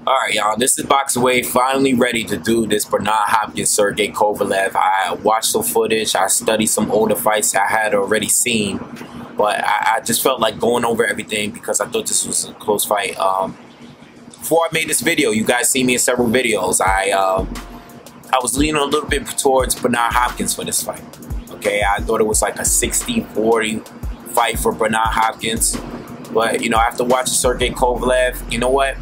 Alright, y'all, this is BoxingWave, finally ready to do this Bernard Hopkins, Sergey Kovalev. I watched some footage, I studied some older fights I had already seen, but I just felt like going over everything because I thought this was a close fight. Before I made this video, you guys see me in several videos, I was leaning a little bit towards Bernard Hopkins for this fight. Okay, I thought it was like a 60-40 fight for Bernard Hopkins, but you know, after watching Sergey Kovalev, you know what?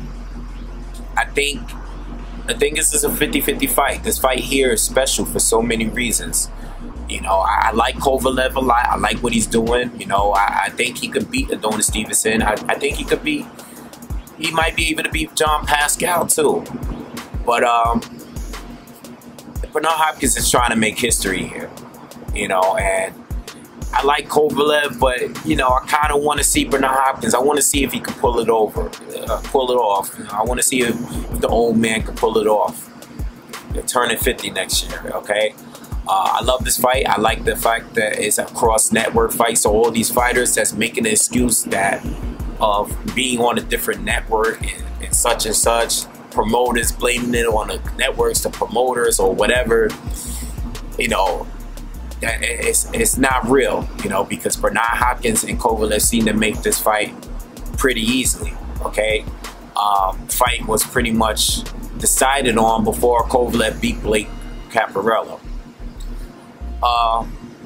I think this is a 50-50 fight. This fight here is special for so many reasons. You know, I like Kovalev a lot. I like what he's doing. You know, I think he could beat Adonis Stevenson. I think he might be able to beat John Pascal too. But Bernard Hopkins is trying to make history here. You know, and I like Kovalev, but you know, I kind of want to see Bernard Hopkins. I want to see if he can pull it off. You know, I want to see if the old man can pull it off. They're turning 50 next year. Okay, I love this fight. I like the fact that it's a cross-network fight. So all these fighters that's making the excuse that of being on a different network and such, promoters blaming it on the networks, the promoters or whatever. You know, it's not real, you know, because Bernard Hopkins and Kovalev seem to make this fight pretty easily. Okay, fight was pretty much decided on before Kovalev beat Blake Caparello.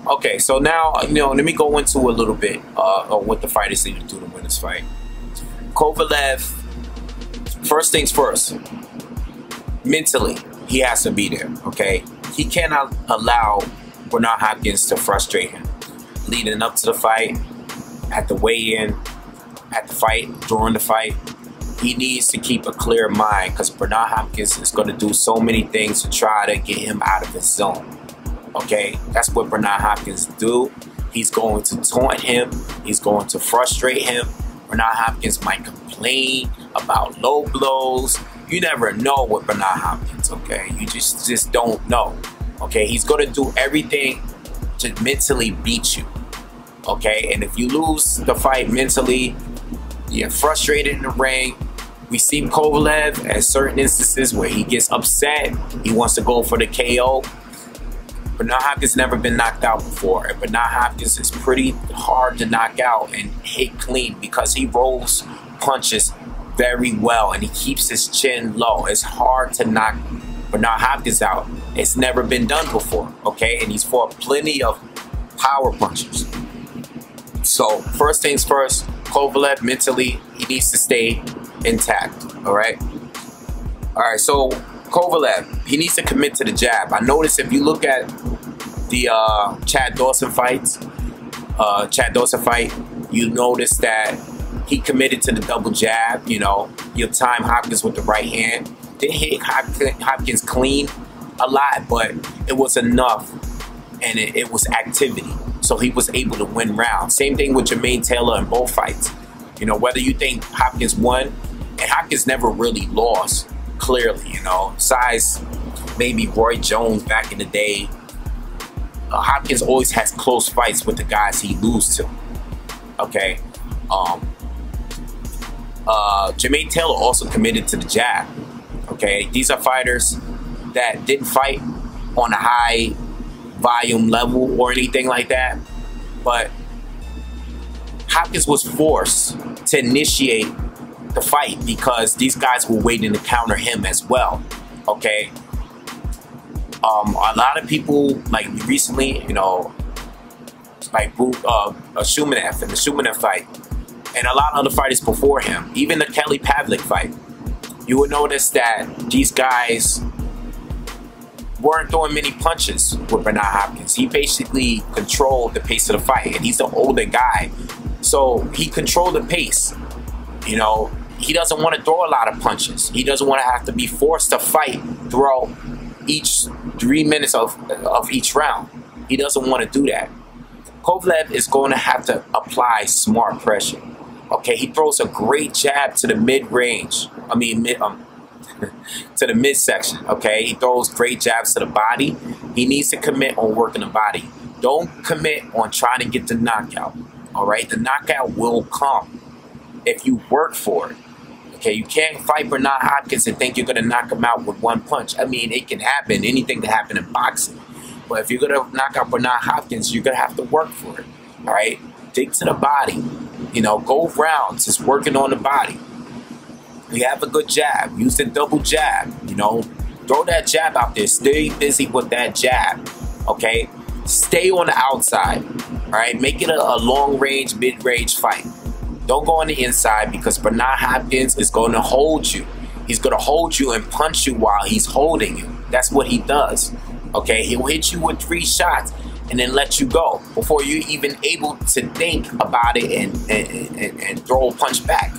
Okay, so now, you know, let me go into a little bit of what the fighters need to do to win this fight. Kovalev, first things first, mentally he has to be there. Okay, he cannot allow Bernard Hopkins to frustrate him leading up to the fight, at the weigh-in, at the fight, during the fight. He needs to keep a clear mind because Bernard Hopkins is going to do so many things to try to get him out of his zone. Okay, that's what Bernard Hopkins do. He's going to taunt him. He's going to frustrate him. Bernard Hopkins might complain about low blows. You never know with Bernard Hopkins. Okay, you just don't know. Okay, he's going to do everything to mentally beat you. Okay, and if you lose the fight mentally, you're frustrated in the ring. We see Kovalev at certain instances where he gets upset. He wants to go for the KO. Bernard Hopkins never been knocked out before. And Bernard Hopkins is pretty hard to knock out and hit clean because he rolls punches very well and he keeps his chin low. It's hard to knock Bernard Hopkins out. It's never been done before, okay? And he's fought plenty of power punchers. So first things first, Kovalev mentally, he needs to stay intact, all right? All right, so Kovalev, he needs to commit to the jab. I noticed if you look at the Chad Dawson fight, you notice that he committed to the double jab. You know, you'll time Hopkins with the right hand. Didn't hit Hopkins clean a lot, but it was enough, and it was activity. So he was able to win rounds. Same thing with Jermaine Taylor in both fights. You know, whether you think Hopkins won, and Hopkins never really lost, clearly, you know. Besides maybe Roy Jones back in the day, Hopkins always has close fights with the guys he loses to. Okay. Jermaine Taylor also committed to the jab. Okay, these are fighters that didn't fight on a high volume level or anything like that, but Hopkins was forced to initiate the fight because these guys were waiting to counter him as well. Okay, a lot of people, like recently, you know, like Shumanev in the Shumanev fight, and a lot of other fighters before him, even the Kelly Pavlik fight, you would notice that these guys weren't throwing many punches with Bernard Hopkins. He basically controlled the pace of the fight, and he's an older guy, so he controlled the pace. You know, he doesn't want to throw a lot of punches. He doesn't want to have to be forced to fight throughout each 3 minutes of each round. He doesn't want to do that. Kovalev is going to have to apply smart pressure. Okay, he throws a great jab to the mid-range. I mean, to the midsection. Okay, he throws great jabs to the body. He needs to commit on working the body. Don't commit on trying to get the knockout. All right, the knockout will come if you work for it. Okay, you can't fight Bernard Hopkins and think you're going to knock him out with one punch. I mean, it can happen. Anything can happen in boxing. But if you're going to knock out Bernard Hopkins, you're going to have to work for it. All right? Dig to the body. You know, go rounds. Just working on the body. You have a good jab. Use the double jab. You know, throw that jab out there. Stay busy with that jab. Okay? Stay on the outside. All right? Make it a long-range, mid-range fight. Don't go on the inside because Bernard Hopkins is going to hold you. He's going to hold you and punch you while he's holding you. That's what he does. Okay, he'll hit you with 3 shots and then let you go before you're even able to think about it and throw a punch back.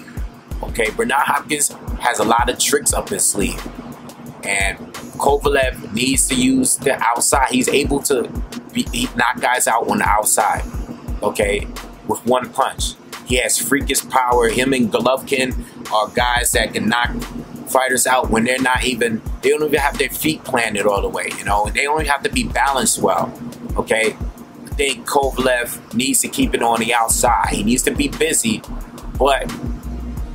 Okay, Bernard Hopkins has a lot of tricks up his sleeve. And Kovalev needs to use the outside. He's able to knock guys out on the outside. Okay, with one punch. He has freakish power. Him and Golovkin are guys that can knock fighters out when they're not even, they don't even have their feet planted all the way, you know. They don't even have to be balanced well, okay? I think Kovalev needs to keep it on the outside. He needs to be busy, but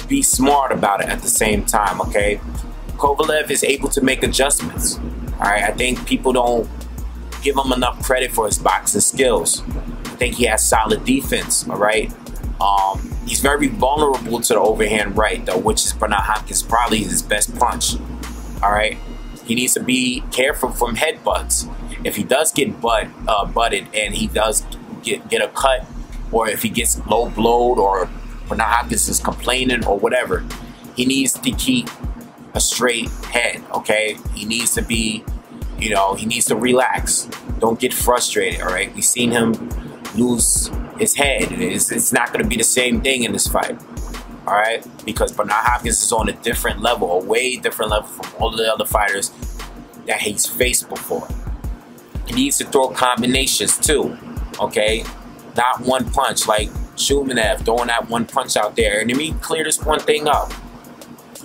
be smart about it at the same time, okay? Kovalev is able to make adjustments, all right? I think people don't give him enough credit for his boxing skills. I think he has solid defense, all right? He's very vulnerable to the overhand right, though, which is Bernard Hopkins probably his best punch. All right, he needs to be careful from headbutts. If he does get butted and he does get a cut, or if he gets low blowed, or Bernard Hopkins is complaining or whatever, he needs to keep a straight head. Okay, he needs to be, you know, he needs to relax. Don't get frustrated. All right, we've seen him lose his head. It's not going to be the same thing in this fight, all right? Because Bernard Hopkins is on a different level, a way different level from all of the other fighters that he's faced before. He needs to throw combinations too, okay? Not one punch like Shumanev, throwing that one punch out there. And let me clear this one thing up.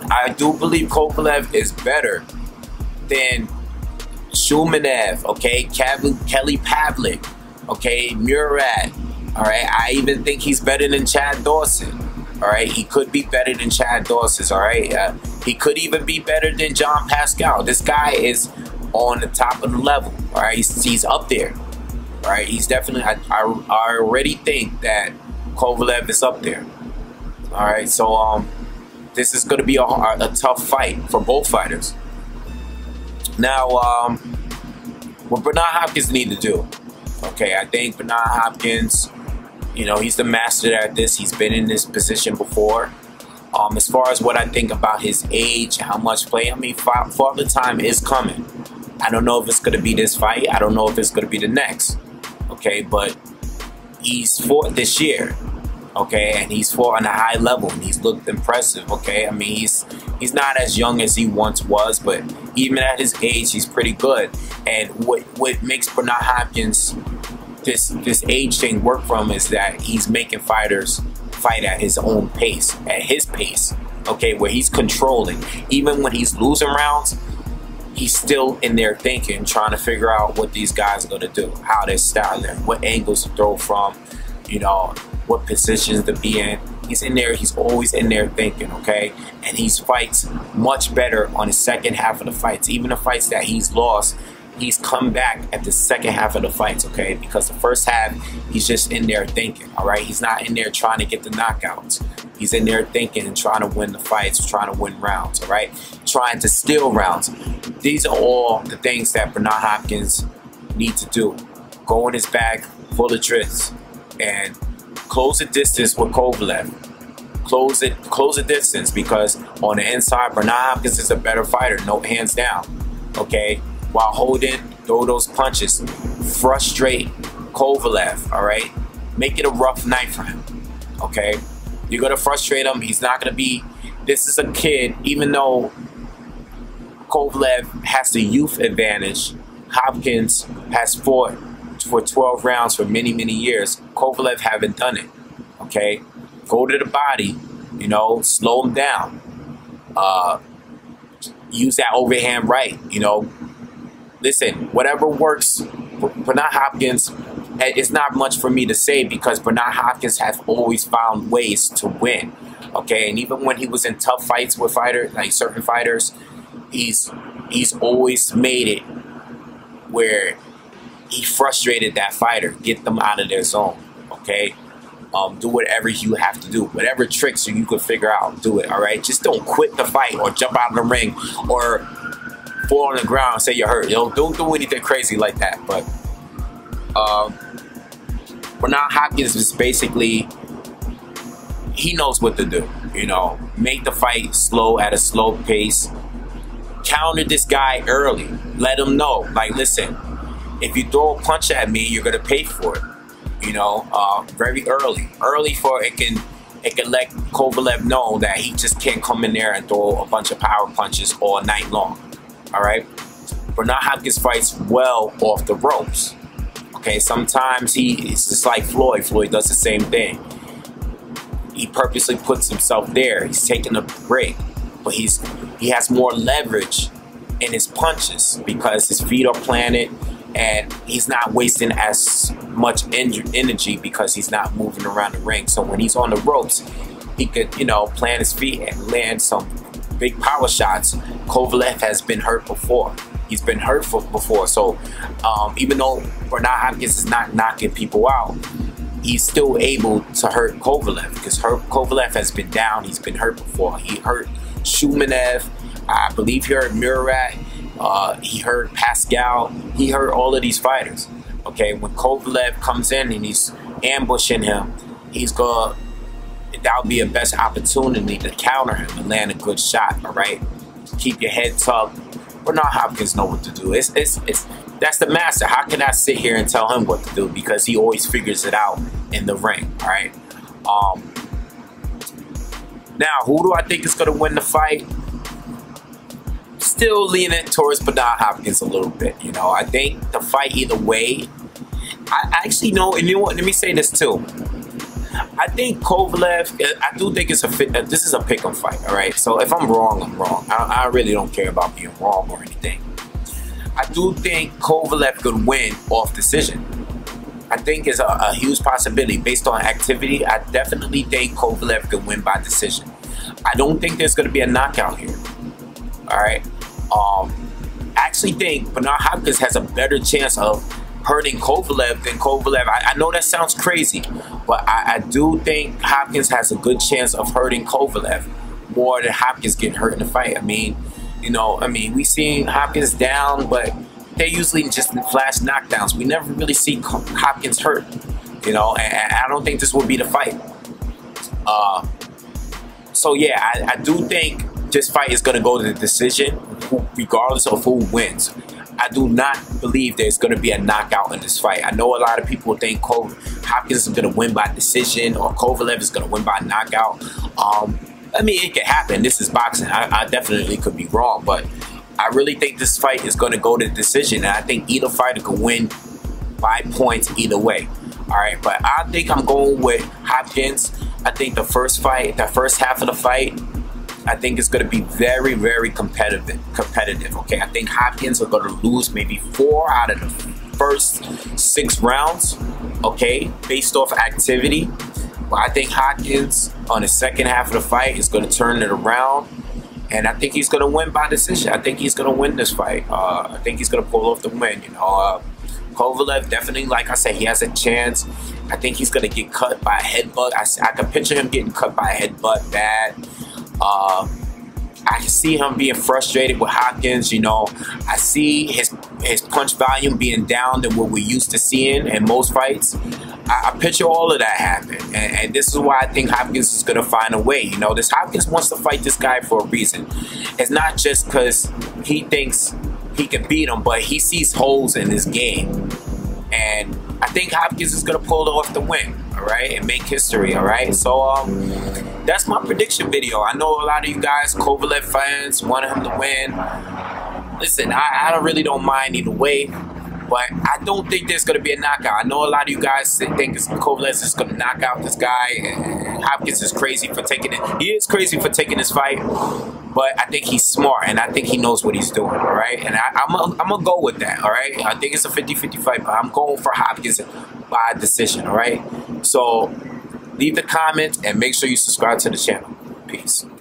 I do believe Kovalev is better than Shumanev, okay? Kelly Pavlik, okay? Murat. All right, I even think he's better than Chad Dawson. All right, he could be better than Chad Dawson. All right, he could even be better than John Pascal. This guy is on the top of the level. All right, he's up there. All right, he's definitely. I already think that Kovalev is up there. All right, so this is going to be a tough fight for both fighters. Now, what Bernard Hopkins need to do? Okay, I think Bernard Hopkins, you know, he's the master at this. He's been in this position before. As far as what I think about his age, how much play, I mean, Father Time is coming. I don't know if it's going to be this fight. I don't know if it's going to be the next. Okay, but he's fought this year. Okay, and he's fought on a high level, and he's looked impressive. Okay, I mean, he's not as young as he once was, but even at his age, he's pretty good. And what makes Bernard Hopkins this age thing work for him is that he's making fighters fight at his own pace, at his pace. Okay, where he's controlling. Even when he's losing rounds, he's still in there thinking, trying to figure out what these guys are going to do, how they're styling, what angles to throw from, you know, what positions to be in. He's in there, he's always in there thinking, okay? And he fights much better on the second half of the fights. Even the fights that he's lost, he's come back at the second half of the fights, okay? Because the first half, he's just in there thinking, all right? He's not in there trying to get the knockouts. He's in there thinking and trying to win the fights, trying to win rounds, all right? Trying to steal rounds. These are all the things that Bernard Hopkins needs to do. Go in his bag, full of tricks, and close the distance with Kovalev. Close the distance, because on the inside, Bernard Hopkins is a better fighter, no hands down, okay? While holding, throw those punches, frustrate Kovalev, all right? Make it a rough night for him, okay? You're going to frustrate him. He's not going to be, this is a kid, even though Kovalev has the youth advantage, Hopkins has fought for 12 rounds for many, many years. Kovalev haven't done it, okay? Go to the body, you know, slow him down. Use that overhand right, you know. Listen, whatever works for Bernard Hopkins, it's not much for me to say because Bernard Hopkins has always found ways to win. Okay, and even when he was in tough fights with fighters, like certain fighters, he's always made it where he frustrated that fighter, get them out of their zone. Okay, do whatever you have to do, whatever tricks you could figure out, do it. All right, just don't quit the fight or jump out of the ring or fall on the ground and say you're hurt. You know, don't do anything crazy like that. But Bernard Hopkins is basically, he knows what to do. You know, make the fight slow at a slow pace. Counter this guy early. Let him know, like, listen, if you throw a punch at me, you're gonna pay for it. You know, very early for it can let Kovalev know that he just can't come in there and throw a bunch of power punches all night long. All right, Bernard Hopkins fights well off the ropes. Okay, sometimes it's just like Floyd. Floyd does the same thing. He purposely puts himself there. He's taking a break, but he has more leverage in his punches because his feet are planted. And he's not wasting as much energy because he's not moving around the ring. So when he's on the ropes, he could, you know, plant his feet and land some big power shots. Kovalev has been hurt before. He's been hurt before. So even though Bernard Hopkins is not knocking people out, he's still able to hurt Kovalev because Kovalev has been down. He's been hurt before. He hurt Shumanev. I believe he hurt Murat. He hurt Pascal. He hurt all of these fighters. Okay, when Kovalev comes in and he's ambushing him, that'll be a best opportunity to counter him and land a good shot. All right, keep your head tucked. Bernard Hopkins know what to do. That's the master. How can I sit here and tell him what to do? Because he always figures it out in the ring. All right. Now, who do I think is gonna win the fight? Still leaning towards Bernard Hopkins a little bit. You know, I think the fight either way. I actually know, and you know what? Let me say this too. I think Kovalev. I do think it's this is a pick'em fight. All right. So if I'm wrong, I'm wrong. I really don't care about being wrong or anything. I do think Kovalev could win off decision. I think it's a huge possibility based on activity. I definitely think Kovalev could win by decision. I don't think there's going to be a knockout here. All right. I actually think Bernard Hopkins has a better chance of hurting Kovalev than Kovalev. I know that sounds crazy, but I do think Hopkins has a good chance of hurting Kovalev more than Hopkins getting hurt in the fight. I mean, you know, we seen Hopkins down, but they're usually just flash knockdowns. We never really see Hopkins hurt, you know, and I don't think this will be the fight. So yeah, I do think this fight is going to go to the decision, regardless of who wins. I do not believe there's going to be a knockout in this fight. I know a lot of people think Hopkins is going to win by decision or Kovalev is going to win by knockout. I mean, it could happen. This is boxing. I definitely could be wrong, but I really think this fight is going to go to decision, and I think either fighter could win by points either way. All right, but I think I'm going with Hopkins. I think the first half of the fight, I think it's going to be very, very competitive. Okay, I think Hopkins are going to lose maybe 4 out of the first 6 rounds. Okay, based off activity. But I think Hopkins on the second half of the fight is going to turn it around, and I think he's going to win by decision. I think he's going to win this fight. I think he's going to pull off the win. You know, Kovalev definitely, like I said, he has a chance. I think he's going to get cut by a headbutt. I can picture him getting cut by a headbutt bad. I can see him being frustrated with Hopkins. You know, I see his punch volume being down than what we're used to seeing in most fights. I picture all of that happen, and this is why I think Hopkins is going to find a way. You know, Hopkins wants to fight this guy for a reason. It's not just because he thinks he can beat him, but he sees holes in his game, and I think Hopkins is going to pull off the win, all right, and make history, all right? So, that's my prediction video. I know a lot of you guys, Kovalev fans, want him to win. Listen, I really don't mind either way, but I don't think there's going to be a knockout. I know a lot of you guys think Kovalev is going to knock out this guy, and Hopkins is crazy for taking it. He is crazy for taking this fight, but I think he's smart, and I think he knows what he's doing, all right? And I'm going to go with that, all right? I think it's a 50-50 fight, but I'm going for Hopkins by decision, all right? So leave the comments and make sure you subscribe to the channel. Peace.